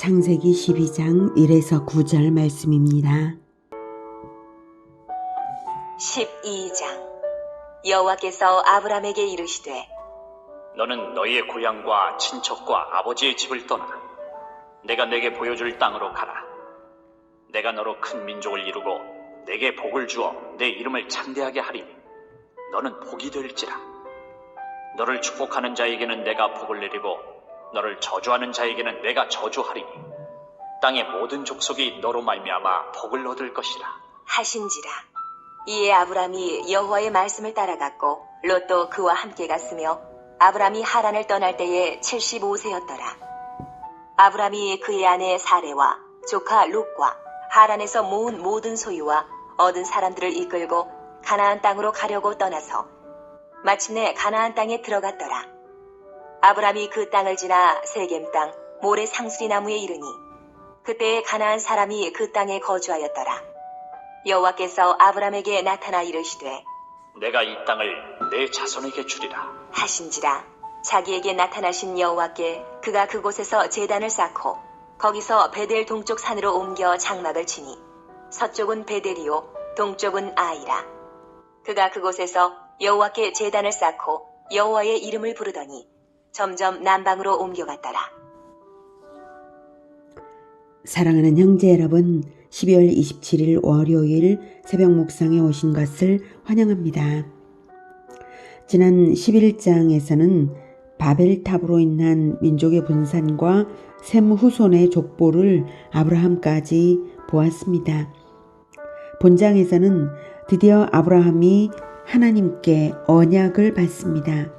창세기 12장 1에서 9절 말씀입니다. 12장 여호와께서 아브람에게 이르시되 너는 너희의 고향과 친척과 아버지의 집을 떠나 내가 내게 보여줄 땅으로 가라. 내가 너로 큰 민족을 이루고 내게 복을 주어 내 이름을 창대하게 하리니 너는 복이 될지라. 너를 축복하는 자에게는 내가 복을 내리고 너를 저주하는 자에게는 내가 저주하리니 땅의 모든 족속이 너로 말미암아 복을 얻을 것이라 하신지라. 이에 아브람이 여호와의 말씀을 따라갔고 롯도 그와 함께 갔으며 아브람이 하란을 떠날 때에 75세였더라. 아브람이 그의 아내 사레와 조카 롯과 하란에서 모은 모든 소유와 얻은 사람들을 이끌고 가나안 땅으로 가려고 떠나서 마침내 가나안 땅에 들어갔더라. 아브람이 그 땅을 지나 세겜 땅 모레 상수리 나무에 이르니 그때에 가나안 사람이 그 땅에 거주하였더라. 여호와께서 아브람에게 나타나 이르시되 내가 이 땅을 내 자손에게 주리라 하신지라. 자기에게 나타나신 여호와께 그가 그곳에서 제단을 쌓고 거기서 베델 동쪽 산으로 옮겨 장막을 치니 서쪽은 베델이요 동쪽은 아이라. 그가 그곳에서 여호와께 제단을 쌓고 여호와의 이름을 부르더니 점점 남방으로 옮겨갔더라. 사랑하는 형제 여러분, 12월 27일 월요일 새벽 묵상에 오신 것을 환영합니다. 지난 11장에서는 바벨탑으로 인한 민족의 분산과 셈 후손의 족보를 아브라함까지 보았습니다. 본장에서는 드디어 아브라함이 하나님께 언약을 받습니다.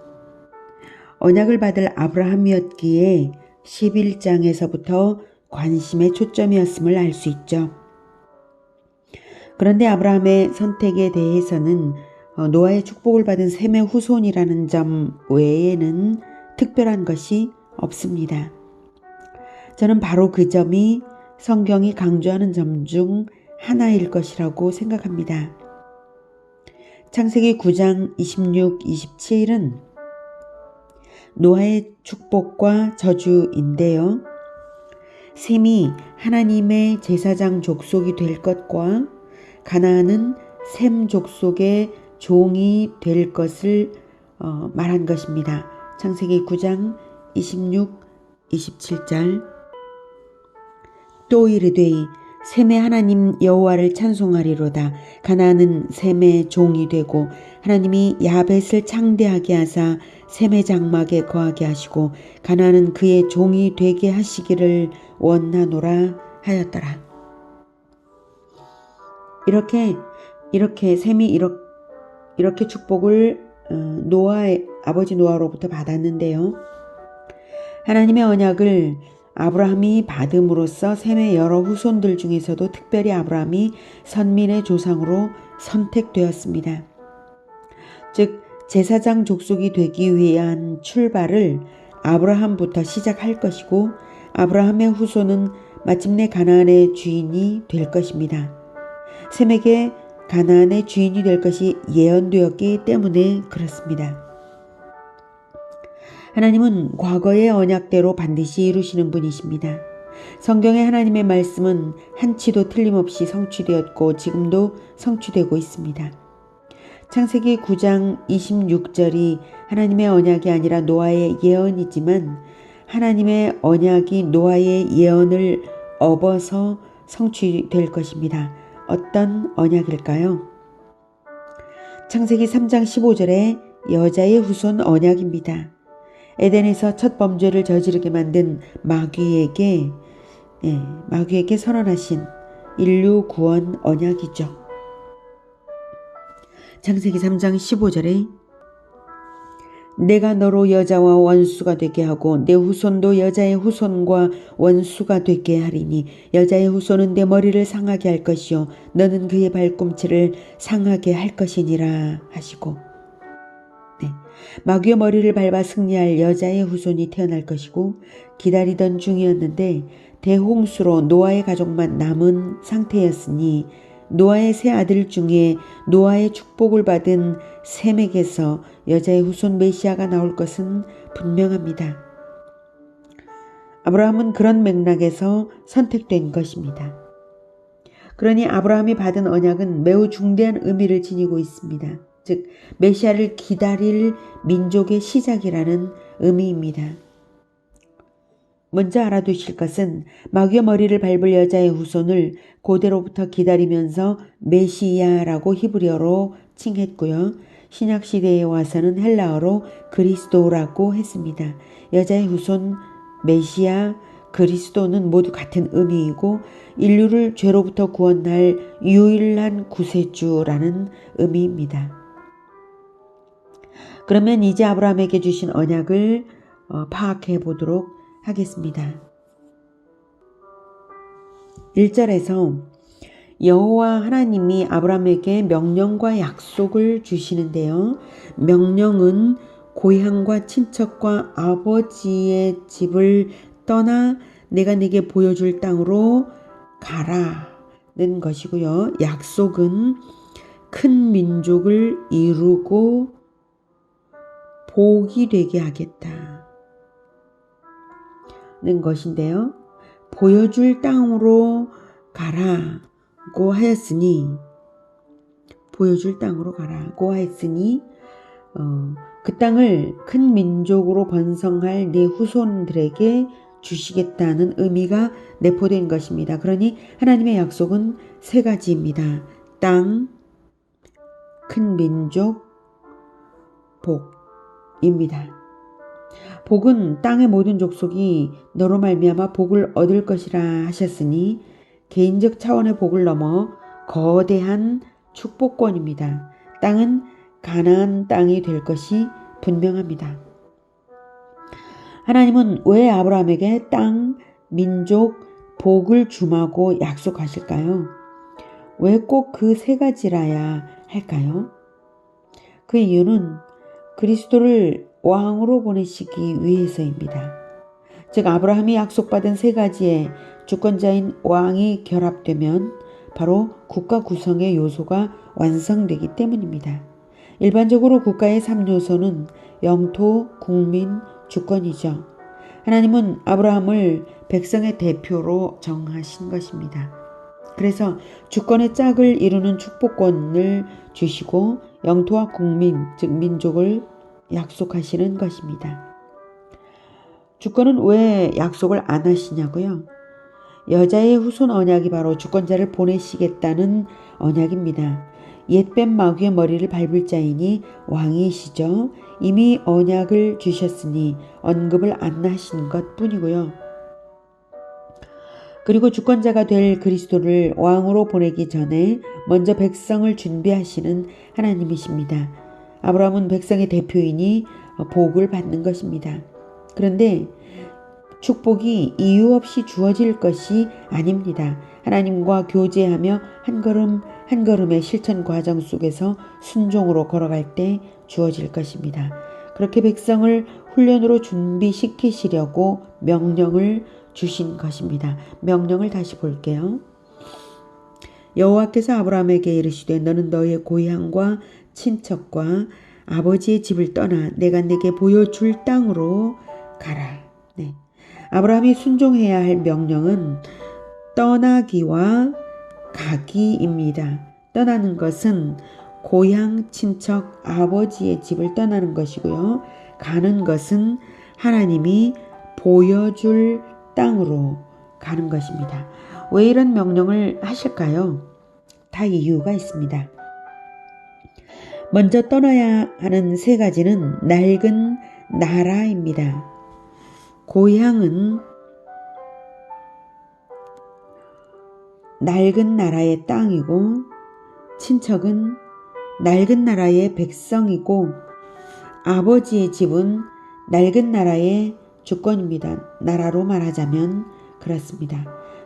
언약을 받을 아브라함이었기에 11장에서부터 관심의 초점이었음을 알 수 있죠. 그런데 아브라함의 선택에 대해서는 노아의 축복을 받은 셈의 후손이라는 점 외에는 특별한 것이 없습니다. 저는 바로 그 점이 성경이 강조하는 점 중 하나일 것이라고 생각합니다. 창세기 9장 26, 27은 노아의 축복과 저주인데요. 셈이 하나님의 제사장 족속이 될 것과 가나안은 셈 족속의 종이 될 것을 말한 것입니다. 창세기 9장 26, 27절. 또 이르되 셈의 하나님 여호와를 찬송하리로다. 가나안은 셈의 종이 되고 하나님이 야벳을 창대하게 하사 셈의 장막에 거하게 하시고 가나안은 그의 종이 되게 하시기를 원하노라 하였더라. 이렇게 셈이 이렇게 축복을 노아의 아버지 노아로부터 받았는데요. 하나님의 언약을 아브라함이 받음으로써 셈의 여러 후손들 중에서도 특별히 아브라함이 선민의 조상으로 선택되었습니다. 즉 제사장 족속이 되기 위한 출발을 아브라함부터 시작할 것이고 아브라함의 후손은 마침내 가나안의 주인이 될 것입니다. 셈에게 가나안의 주인이 될 것이 예언되었기 때문에 그렇습니다. 하나님은 과거의 언약대로 반드시 이루시는 분이십니다. 성경의 하나님의 말씀은 한치도 틀림없이 성취되었고 지금도 성취되고 있습니다. 창세기 9장 26절이 하나님의 언약이 아니라 노아의 예언이지만 하나님의 언약이 노아의 예언을 업어서 성취될 것입니다. 어떤 언약일까요? 창세기 3장 15절에 여자의 후손 언약입니다. 에덴에서 첫 범죄를 저지르게 만든 마귀에게 선언하신 인류 구원 언약이죠. 창세기 3장 15절에 내가 너로 여자와 원수가 되게 하고 내 후손도 여자의 후손과 원수가 되게 하리니 여자의 후손은 내 머리를 상하게 할 것이요 너는 그의 발꿈치를 상하게 할 것이니라 하시고 마귀의 머리를 밟아 승리할 여자의 후손이 태어날 것이고 기다리던 중이었는데 대홍수로 노아의 가족만 남은 상태였으니 노아의 세 아들 중에 노아의 축복을 받은 셈에게서 여자의 후손 메시아가 나올 것은 분명합니다. 아브라함은 그런 맥락에서 선택된 것입니다. 그러니 아브라함이 받은 언약은 매우 중대한 의미를 지니고 있습니다. 즉 메시아를 기다릴 민족의 시작이라는 의미입니다. 먼저 알아두실 것은 마귀의 머리를 밟을 여자의 후손을 고대로부터 기다리면서 메시아라고 히브리어로 칭했고요. 신약시대에 와서는 헬라어로 그리스도라고 했습니다. 여자의 후손, 메시아, 그리스도는 모두 같은 의미이고 인류를 죄로부터 구원할 유일한 구세주라는 의미입니다. 그러면 이제 아브라함에게 주신 언약을 파악해 보도록 하겠습니다. 1절에서 여호와 하나님이 아브라함에게 명령과 약속을 주시는데요. 명령은 고향과 친척과 아버지의 집을 떠나 내가 네게 보여줄 땅으로 가라는 것이고요. 약속은 큰 민족을 이루고 복이 되게 하겠다는 것인데요. 보여줄 땅으로 가라고 하였으니 그 땅을 큰 민족으로 번성할 네 후손들에게 주시겠다는 의미가 내포된 것입니다. 그러니 하나님의 약속은 세 가지입니다. 땅, 큰 민족, 복입니다. 복은 땅의 모든 족속이 너로 말미암아 복을 얻을 것이라 하셨으니 개인적 차원의 복을 넘어 거대한 축복권입니다. 땅은 가나안 땅이 될 것이 분명합니다. 하나님은 왜 아브라함에게 땅, 민족, 복을 주마고 약속하실까요? 왜 꼭 그 세 가지라야 할까요? 그 이유는 그리스도를 왕으로 보내시기 위해서입니다. 즉 아브라함이 약속받은 세 가지의 주권자인 왕이 결합되면 바로 국가 구성의 요소가 완성되기 때문입니다. 일반적으로 국가의 3요소는 영토, 국민, 주권이죠. 하나님은 아브라함을 백성의 대표로 정하신 것입니다. 그래서 주권의 짝을 이루는 축복권을 주시고 영토와 국민, 즉 민족을 약속하시는 것입니다. 주권은 왜 약속을 안 하시냐고요? 여자의 후손 언약이 바로 주권자를 보내시겠다는 언약입니다. 옛뱀 마귀의 머리를 밟을 자이니 왕이시죠. 이미 언약을 주셨으니 언급을 안 하신 것 뿐이고요. 그리고 주권자가 될 그리스도를 왕으로 보내기 전에 먼저 백성을 준비하시는 하나님이십니다. 아브라함은 백성의 대표이니 복을 받는 것입니다. 그런데 축복이 이유 없이 주어질 것이 아닙니다. 하나님과 교제하며 한 걸음 한 걸음의 실천 과정 속에서 순종으로 걸어갈 때 주어질 것입니다. 그렇게 백성을 훈련으로 준비시키시려고 명령을 주신 것입니다. 명령을 다시 볼게요. 여호와께서 아브라함에게 이르시되 너는 너의 고향과 친척과 아버지의 집을 떠나 내가 네게 보여줄 땅으로 가라. 네. 아브라함이 순종해야 할 명령은 떠나기와 가기입니다. 떠나는 것은 고향, 친척, 아버지의 집을 떠나는 것이고요. 가는 것은 하나님이 보여줄 땅으로 가는 것입니다. 왜 이런 명령을 하실까요? 다 이유가 있습니다. 먼저 떠나야 하는 세 가지는 낡은 나라입니다. 고향은 낡은 나라의 땅이고 친척은 낡은 나라의 백성이고 아버지의 집은 낡은 나라의 주권입니다. 나라로 말하자면 그렇습니다.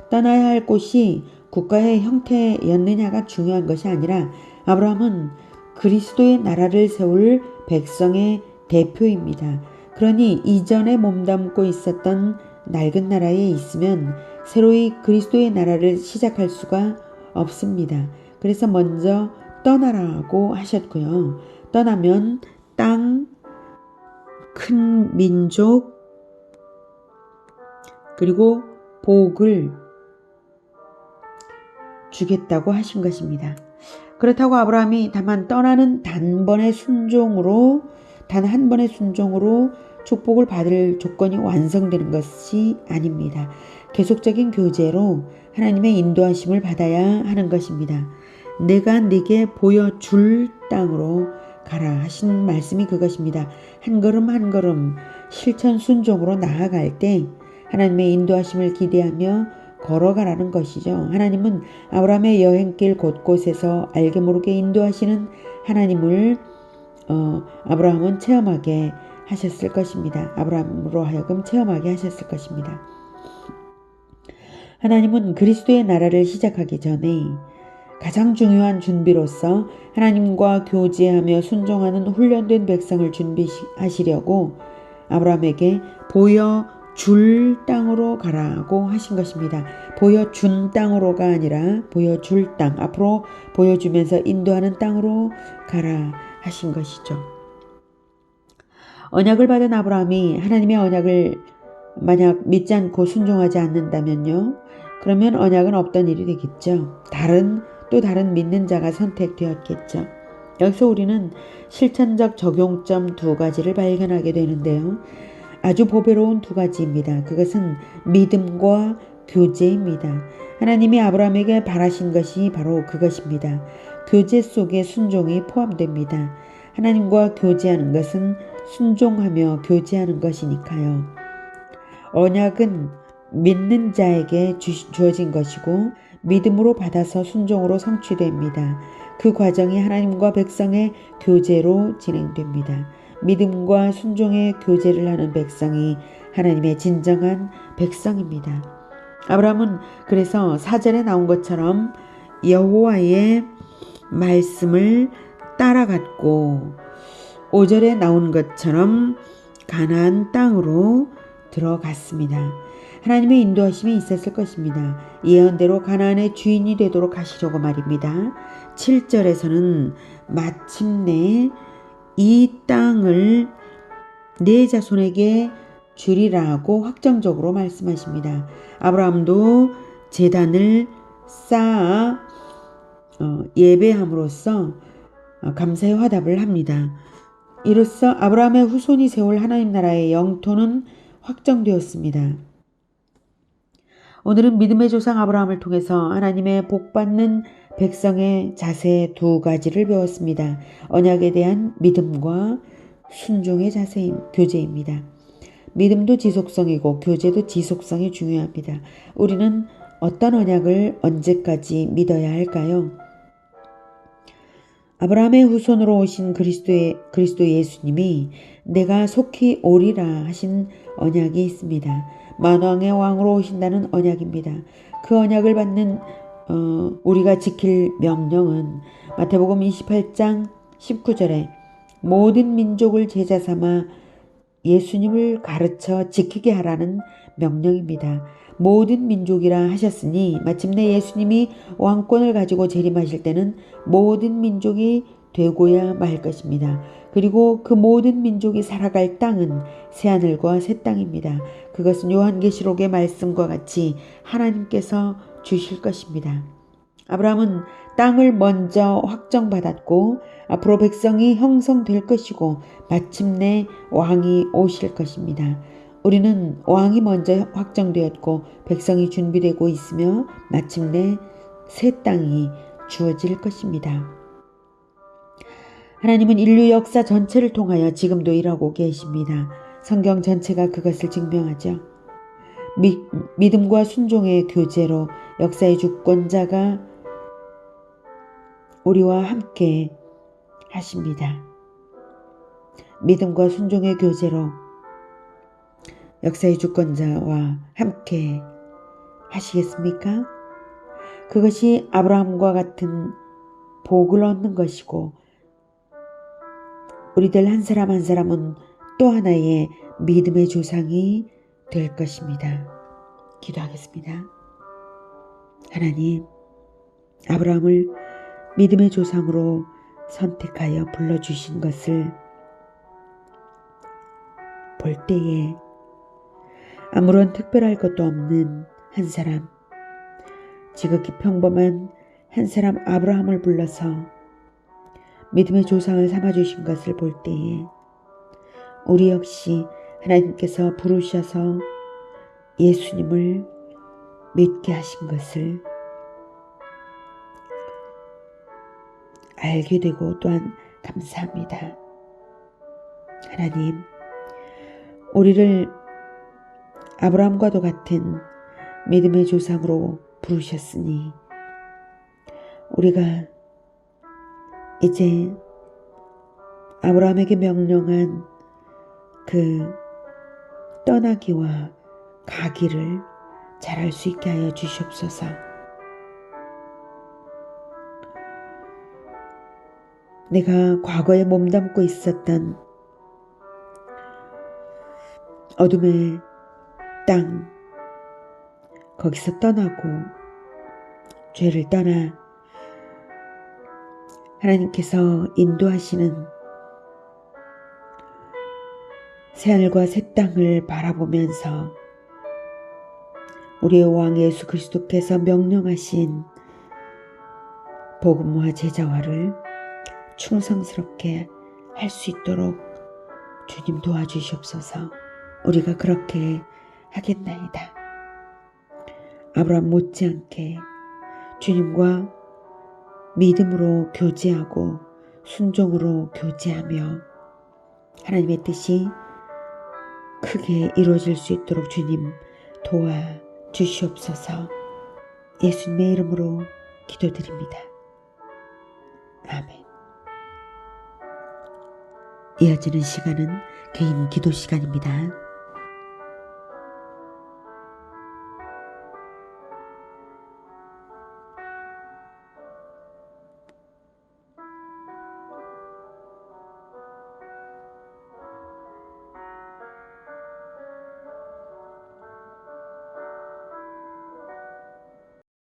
떠나야 할 곳이 국가의 형태였느냐가 중요한 것이 아니라 아브라함은 그리스도의 나라를 세울 백성의 대표입니다. 그러니 이전에 몸담고 있었던 낡은 나라에 있으면 새로이 그리스도의 나라를 시작할 수가 없습니다. 그래서 먼저 떠나라고 하셨고요. 떠나면 땅, 큰 민족, 그리고 복을 주겠다고 하신 것입니다. 그렇다고 아브라함이 다만 떠나는 단 한 번의 순종으로 축복을 받을 조건이 완성되는 것이 아닙니다. 계속적인 교제로 하나님의 인도하심을 받아야 하는 것입니다. 내가 네게 보여줄 땅으로 가라 하신 말씀이 그것입니다. 한 걸음 한 걸음 실천 순종으로 나아갈 때 하나님의 인도하심을 기대하며 걸어가라는 것이죠. 하나님은 아브라함의 여행길 곳곳에서 알게 모르게 인도하시는 하나님을 아브라함은 체험하게 하셨을 것입니다. 아브라함으로 하여금 체험하게 하셨을 것입니다. 하나님은 그리스도의 나라를 시작하기 전에 가장 중요한 준비로서 하나님과 교제하며 순종하는 훈련된 백성을 준비하시려고 아브라함에게 보여줄 땅으로 가라고 하신 것입니다. 보여준 땅으로가 아니라 보여줄 땅, 앞으로 보여주면서 인도하는 땅으로 가라 하신 것이죠. 언약을 받은 아브라함이 하나님의 언약을 만약 믿지 않고 순종하지 않는다면요, 그러면 언약은 없던 일이 되겠죠. 또 다른 믿는 자가 선택되었겠죠. 여기서 우리는 실천적 적용점 두 가지를 발견하게 되는데요. 아주 보배로운 두 가지입니다. 그것은 믿음과 교제입니다. 하나님이 아브라함에게 바라신 것이 바로 그것입니다. 교제 속에 순종이 포함됩니다. 하나님과 교제하는 것은 순종하며 교제하는 것이니까요. 언약은 믿는 자에게 주어진 것이고 믿음으로 받아서 순종으로 성취됩니다. 그 과정이 하나님과 백성의 교제로 진행됩니다. 믿음과 순종의 교제를 하는 백성이 하나님의 진정한 백성입니다. 아브라함은 그래서 4절에 나온 것처럼 여호와의 말씀을 따라갔고 5절에 나온 것처럼 가나안 땅으로 들어갔습니다. 하나님의 인도하심이 있었을 것입니다. 예언대로 가나안의 주인이 되도록 하시려고 말입니다. 7절에서는 마침내 이 땅을 네 자손에게 주리라고 확정적으로 말씀하십니다. 아브라함도 제단을 쌓아 예배함으로써 감사의 화답을 합니다. 이로써 아브라함의 후손이 세울 하나님 나라의 영토는 확정되었습니다. 오늘은 믿음의 조상 아브라함을 통해서 하나님의 복받는 백성의 자세 두 가지를 배웠습니다. 언약에 대한 믿음과 순종의 교제입니다. 믿음도 지속성이고 교제도 지속성이 중요합니다. 우리는 어떤 언약을 언제까지 믿어야 할까요? 아브라함의 후손으로 오신 그리스도 예수님이 내가 속히 오리라 하신 언약이 있습니다. 만왕의 왕으로 오신다는 언약입니다. 그 언약을 받는 우리가 지킬 명령은 마태복음 28장 19절에 모든 민족을 제자 삼아 예수님을 가르쳐 지키게 하라는 명령입니다. 모든 민족이라 하셨으니 마침내 예수님이 왕권을 가지고 재림하실 때는 모든 민족이 되고야 말 것입니다. 그리고 그 모든 민족이 살아갈 땅은 새하늘과 새 땅입니다. 그것은 요한계시록의 말씀과 같이 하나님께서 주실 것입니다. 아브라함은 땅을 먼저 확정받았고 앞으로 백성이 형성될 것이고 마침내 왕이 오실 것입니다. 우리는 왕이 먼저 확정되었고 백성이 준비되고 있으며 마침내 새 땅이 주어질 것입니다. 하나님은 인류 역사 전체를 통하여 지금도 일하고 계십니다. 성경 전체가 그것을 증명하죠. 믿음과 순종의 교제로 역사의 주권자가 우리와 함께 하십니다. 믿음과 순종의 교제로 역사의 주권자와 함께 하시겠습니까? 그것이 아브라함과 같은 복을 얻는 것이고 우리들 한 사람 한 사람은 또 하나의 믿음의 조상이 될 것입니다. 기도하겠습니다. 하나님, 아브라함을 믿음의 조상으로 선택하여 불러주신 것을 볼 때에 아무런 특별할 것도 없는 한 사람, 지극히 평범한 한 사람 아브라함을 불러서 믿음의 조상을 삼아주신 것을 볼 때에 우리 역시 하나님께서 부르셔서 예수님을 믿게 하신 것을 알게 되고 또한 감사합니다. 하나님, 우리를 아브라함과도 같은 믿음의 조상으로 부르셨으니 우리가 이제 아브라함에게 명령한 그 떠나기와 가기를 잘할 수 있게 하여 주시옵소서. 내가 과거에 몸담고 있었던 어둠의 땅, 거기서 떠나고 죄를 떠나 하나님께서 인도하시는 새하늘과 새 땅을 바라보면서 우리의 왕 예수 그리스도께서 명령하신 복음화 제자화를 충성스럽게 할 수 있도록 주님 도와주시옵소서. 우리가 그렇게 하겠나이다. 아브라함 못지않게 주님과 믿음으로 교제하고 순종으로 교제하며 하나님의 뜻이 크게 이루어질 수 있도록 주님 도와주시옵소서. 예수님의 이름으로 기도드립니다. 아멘. 이어지는 시간은 개인 기도 시간입니다.